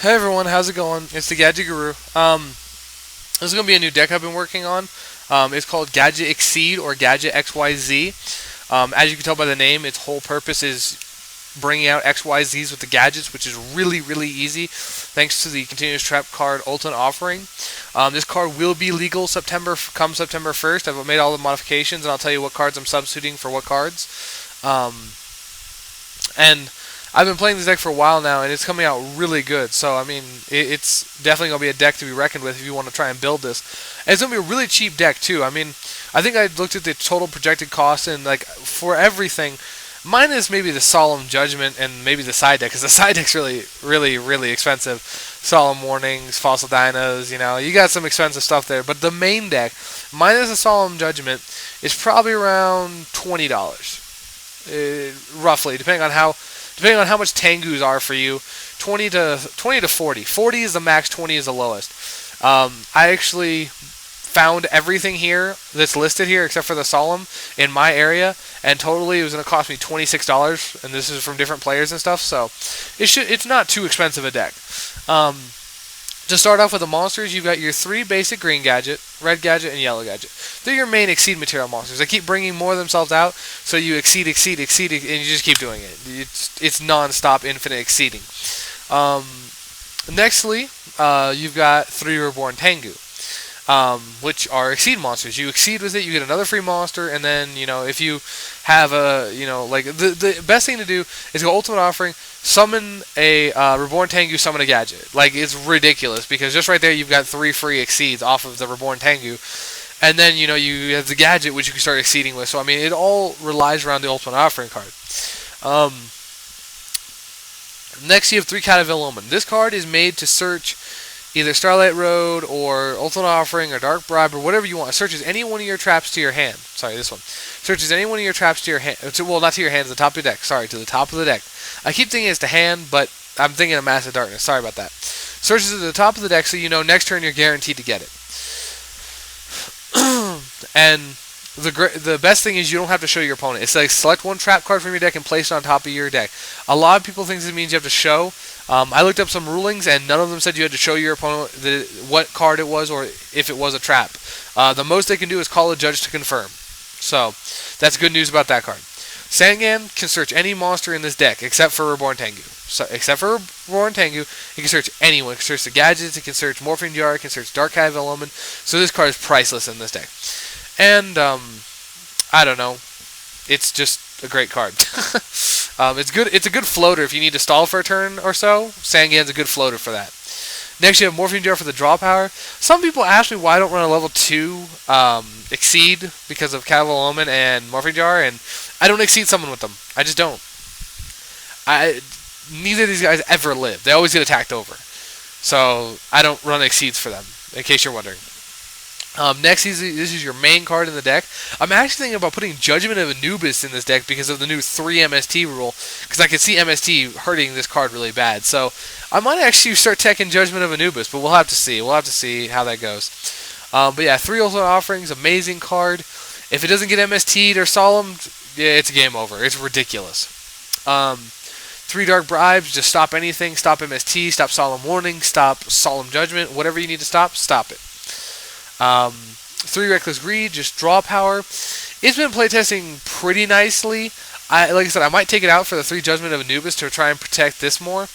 Hey everyone, how's it going? It's the Gadget Guru. This is gonna be a new deck I've been working on. It's called Gadget Exceed or Gadget XYZ. As you can tell by the name, its whole purpose is bringing out XYZs with the gadgets, which is really easy, thanks to the continuous trap card Ultimate offering. This card will be legal come September 1st. I've made all the modifications, and I'll tell you what cards I'm substituting for what cards. And I've been playing this deck for a while now, and it's coming out really good. So, I mean, it's definitely going to be a deck to be reckoned with if you want to try and build this. And it's going to be a really cheap deck, too. I mean, I think I looked at the total projected cost, and, like, for everything, minus maybe the Solemn Judgment and maybe the side deck, because the side deck's really expensive. Solemn Warnings, Fossil Dinos, you got some expensive stuff there. But the main deck, minus the Solemn Judgment, is probably around $20. Roughly, depending on how much Tengus are for you. 20 to 40. 40 is the max, 20 is the lowest. I actually found everything here that's listed here except for the Solemn in my area, and totally it was going to cost me $26, and this is from different players and stuff, so it's not too expensive a deck. To start off with the monsters, you've got your 3 basic green gadget, red gadget, and yellow gadget. They're your main exceed material monsters. They keep bringing more of themselves out, so you exceed, and you just keep doing it. It's non-stop, infinite exceeding. Nextly, you've got 3 reborn Tengu, which are exceed monsters. You exceed with it, you get another free monster, and then, if you have the best thing to do is go Ultimate Offering, summon a Reborn Tengu, summon a gadget. It's ridiculous, because just right there you've got 3 free exceeds off of the Reborn Tengu. And then, you have the gadget, which you can start exceeding with. So, I mean, it all relies around the Ultimate Offering card. Next, you have 3 Cataville Omen. This card is made to search either Starlight Road or Ultimate Offering or Dark Bribe or whatever you want. It searches any one of your traps to your hand. Sorry, this one. Searches any one of your traps to your hand. Well, not to your hand, to the top of your deck. Sorry, to the top of the deck. I keep thinking it's to hand, but I'm thinking of Massive Darkness. Sorry about that. Searches at the top of the deck, so next turn you're guaranteed to get it. And the best thing is you don't have to show your opponent. It's like select one trap card from your deck and place it on top of your deck. A lot of people think this means you have to show. I looked up some rulings, and none of them said you had to show your opponent what card it was or if it was a trap. The most they can do is call a judge to confirm. So, that's good news about that card. Sangan can search any monster in this deck except for Reborn Tengu. So, except for Reborn Tengu, it can search anyone. It can search the gadgets, it can search Morphing Jar, it can search Dark Cataville Omen. So this card is priceless in this deck. And, I don't know. It's just a great card. It's good. It's a good floater if you need to stall for a turn or so. Sangan's a good floater for that. Next, you have Morphing Jar for the draw power. Some people ask me why I don't run a level 2 Exceed because of Cataville Omen and Morphing Jar, and I don't exceed someone with them. I just don't. Neither of these guys ever live. They always get attacked over. So, I don't run Exceeds for them, in case you're wondering. Next, this is your main card in the deck. I'm actually thinking about putting Judgment of Anubis in this deck because of the new 3 MST rule, because I can see MST hurting this card really bad. So I might actually start teching Judgment of Anubis, but we'll have to see. We'll have to see how that goes. But yeah, 3 Ultimate Offerings, amazing card. If it doesn't get MST'd or Solemn, yeah, it's game over. It's ridiculous. 3 Dark Bribes, just stop anything. Stop MST, stop Solemn Warning, stop Solemn Judgment. Whatever you need to stop it. 3 Reckless Greed, just draw power. It's been playtesting pretty nicely. Like I said, I might take it out for the 3 Judgment of Anubis to try and protect this more.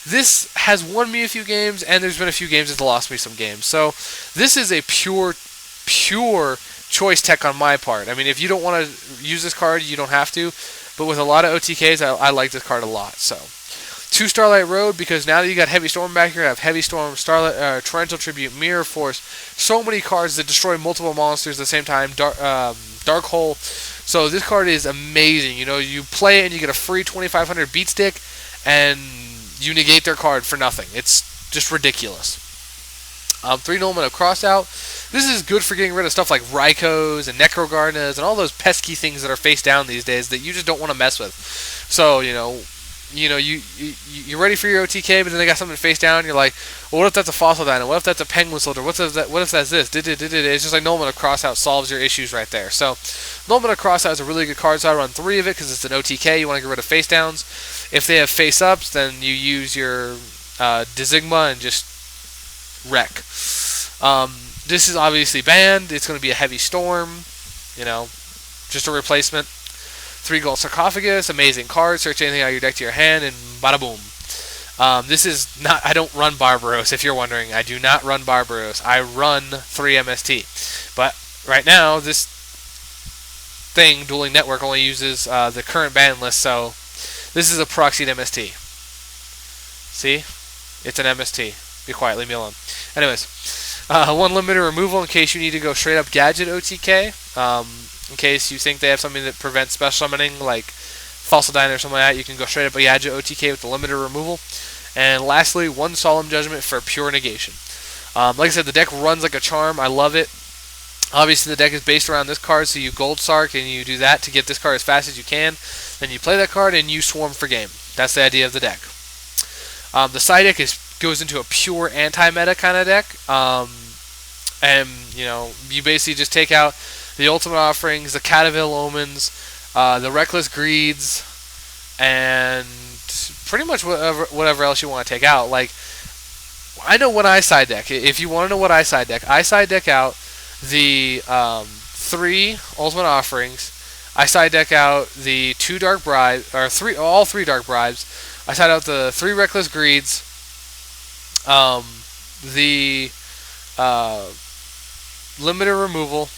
This has won me a few games, and there's been a few games that's lost me some games. So this is a pure choice tech on my part. I mean, if you don't want to use this card, you don't have to. But with a lot of OTKs, I like this card a lot. So 2 Starlight Road, because now that you got Heavy Storm back here, I have Heavy Storm, Starlight, Torrential Tribute, Mirror Force, so many cards that destroy multiple monsters at the same time, Dark Hole. So this card is amazing. You play it and you get a free 2,500 beat stick, and you negate their card for nothing. It's just ridiculous. 3 Nolman of Crossout. This is good for getting rid of stuff like Raikos and Necrogarnas and all those pesky things that are face down these days that you just don't want to mess with. So, you're ready for your OTK, but then they got something face down, and you're like, well, what if that's a Fossil Dino? What if that's a Penguin Soldier? What if that's this? It's just like Nolman of Crossout solves your issues right there. So, Nolman of Crossout is a really good card, so I run 3 of it because it's an OTK. You want to get rid of face downs. If they have face ups, then you use your Desigma and just wreck. This is obviously banned. It's going to be a heavy storm. You know, just a replacement. 3 gold sarcophagus, amazing card. Search anything out of your deck to your hand, and bada boom. This is not. I don't run Barbaros. If you're wondering, I do not run Barbaros. I run 3 MST. But right now, this thing, Dueling Network, only uses the current ban list. So this is a proxied MST. See, it's an MST. Be quiet. Leave me alone. Anyways, 1 limiter removal in case you need to go straight up Gadget OTK. In case you think they have something that prevents special summoning, like Fossil Diner or something like that, you can go straight up a Gadget OTK with the limiter removal. And lastly, 1 Solemn Judgment for pure negation. Like I said, the deck runs like a charm. I love it. Obviously, the deck is based around this card, so you Gold Sark and you do that to get this card as fast as you can. Then you play that card and you swarm for game. That's the idea of the deck. The side deck goes into a pure anti-meta kind of deck. And, you know, you basically just take out the Ultimate Offerings, the Cataville Omens, the Reckless Greeds, and pretty much whatever else you want to take out. Like, I know what I side deck. If you want to know what I side deck out the 3 Ultimate Offerings. I side deck out the 2 Dark Bribes, or all 3 Dark Bribes. I side out the 3 Reckless Greeds, the limiter removal,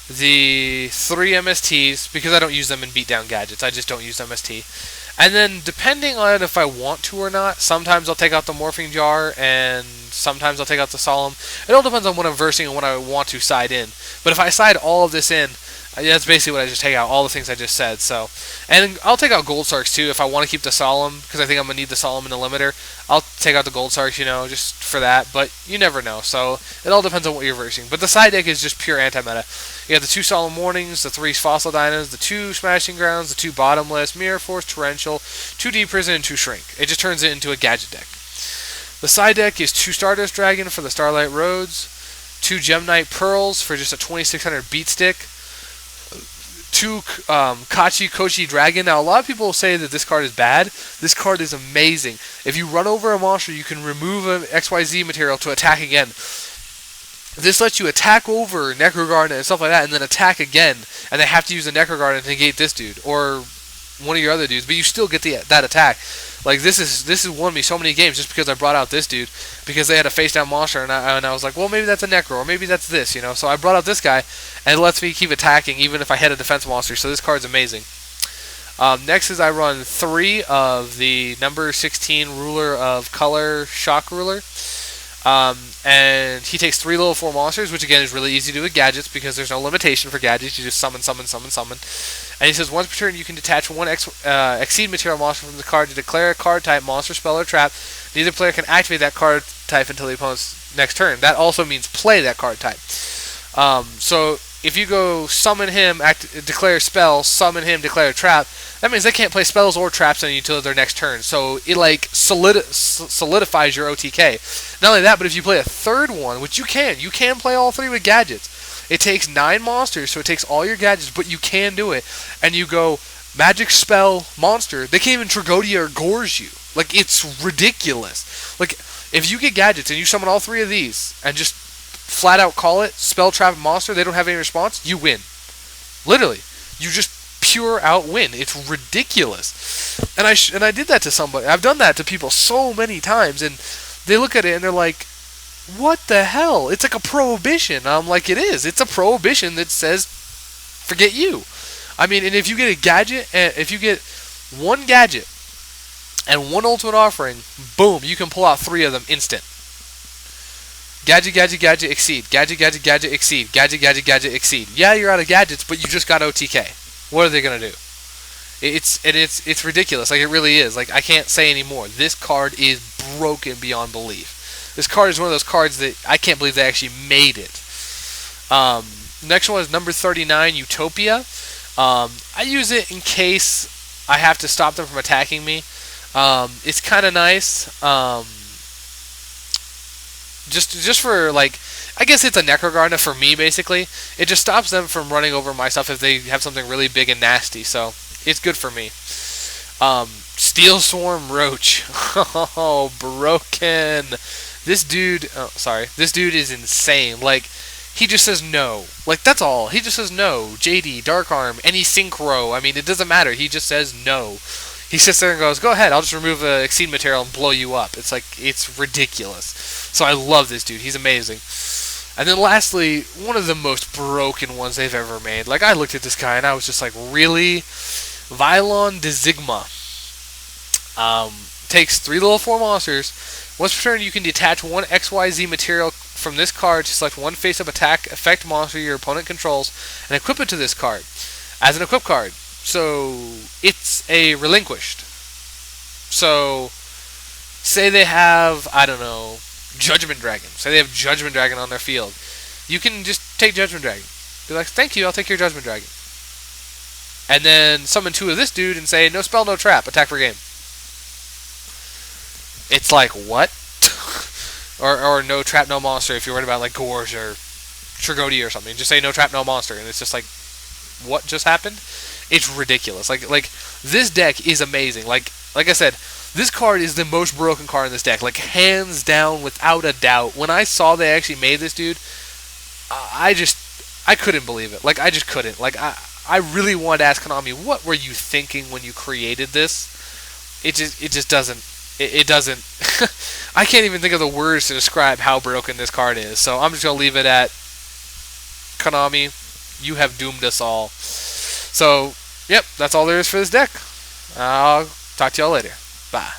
the 3 MSTs, because I don't use them in beatdown gadgets. I just don't use MST. And then, depending on if I want to or not, sometimes I'll take out the Morphing Jar, and sometimes I'll take out the Solemn. It all depends on what I'm versing and what I want to side in. But if I side all of this in, that's basically what I just take out, all the things I just said. So, and I'll take out Gold Sarks too if I want to keep the Solemn, because I think I'm going to need the Solemn in the limiter. I'll take out the Gold Sarks, you know, just for that, but you never know. So, it all depends on what you're versing. But the side deck is just pure anti-meta. You have the 2 Solemn Warnings, the 3 Fossil Dinos, the 2 Smashing Grounds, the 2 Bottomless, Mirror Force, Torrential, 2 Deep Prison, and 2 Shrink. It just turns it into a gadget deck. The side deck is 2 Stardust Dragon for the Starlight Roads, 2 Gemnite Pearls for just a 2600 beat stick, 2 Kachi Kochi Dragon. Now, a lot of people say that this card is bad. This card is amazing. If you run over a monster, you can remove an XYZ material to attack again. This lets you attack over Necrogarden and stuff like that, and then attack again, and they have to use a Necrogarden to negate this dude, or one of your other dudes, but you still get that attack. Like, this has won me so many games just because I brought out this dude, because they had a face-down monster, and I was like, well, maybe that's a Necro, or maybe that's this, you know. So I brought out this guy, and it lets me keep attacking even if I hit a defense monster, so this card's amazing. Next is I run 3 of the number 16 Ruler of Color Shock Ruler. And he takes 3 level 4 monsters, which again is really easy to do with gadgets because there's no limitation for gadgets. You just summon. And he says once per turn you can detach 1 Exceed material monster from the card to declare a card type, monster, spell, or trap. Neither player can activate that card type until the opponent's next turn. That also means play that card type. So if you go summon him, declare spell, summon him, declare trap, that means they can't play spells or traps on you until their next turn. So it like solidifies your OTK. Not only that, but if you play a third one, which you can play all 3 with gadgets. It takes 9 monsters, so it takes all your gadgets, but you can do it. And you go magic, spell, monster. They can't even Tragodia or Gorge you. Like, it's ridiculous. Like, if you get gadgets and you summon all 3 of these and just flat out call it spell, trap, monster, they don't have any response, you win. Literally, you just pure out win. It's ridiculous. And I did that to somebody. I've done that to people so many times, and they look at it and they're like, what the hell? It's like a prohibition. I'm like, it is. It's a prohibition that says, forget you. I mean, and if you get a gadget, and if you get 1 gadget and 1 ultimate offering, boom, you can pull out 3 of them instant. Gadget, gadget, gadget, exceed. Gadget, gadget, gadget, exceed. Gadget, gadget, gadget, exceed. Yeah, you're out of gadgets, but you just got OTK. What are they gonna do? It's ridiculous. Like, it really is. Like, I can't say anymore. This card is broken beyond belief. This card is one of those cards that I can't believe they actually made it. Next one is number 39, Utopia. I use it in case I have to stop them from attacking me. It's kind of nice. Just for, like, I guess it's a Necrogarden for me, basically. It just stops them from running over my stuff if they have something really big and nasty, so it's good for me. Steel Swarm Roach. Oh, broken. This dude, oh, sorry. This dude is insane. Like, he just says no. Like, that's all. He just says no. JD, Dark Arm, any Synchro. I mean, it doesn't matter. He just says no. He sits there and goes, go ahead, I'll just remove the Exceed material and blow you up. It's like, it's ridiculous. So I love this dude. He's amazing. And then lastly, one of the most broken ones they've ever made. Like, I looked at this guy and I was just like, really? Vylon de Zigma. Takes 3 level 4 monsters. Once per turn, you can detach one XYZ material from this card to select one face-up attack effect monster your opponent controls and equip it to this card as an equip card. So it's a relinquished. So say they have, I don't know, Judgment Dragon. Say they have Judgment Dragon on their field. You can just take Judgment Dragon. Be like, thank you, I'll take your Judgment Dragon. And then summon 2 of this dude and say, no spell, no trap, attack for game. It's like, what? or no trap, no monster if you're worried about like Gorge or Trigodi or something. Just say no trap, no monster. And it's just like, what just happened? It's ridiculous. Like this deck is amazing. Like I said, this card is the most broken card in this deck. Like, hands down, without a doubt. When I saw they actually made this dude, I couldn't believe it. Like, I just couldn't. Like, I really wanted to ask Konami, what were you thinking when you created this? It just doesn't. It doesn't. I can't even think of the words to describe how broken this card is. So I'm just gonna leave it at Konami. You have doomed us all. So, yep, that's all there is for this deck. I'll talk to y'all later. Bye.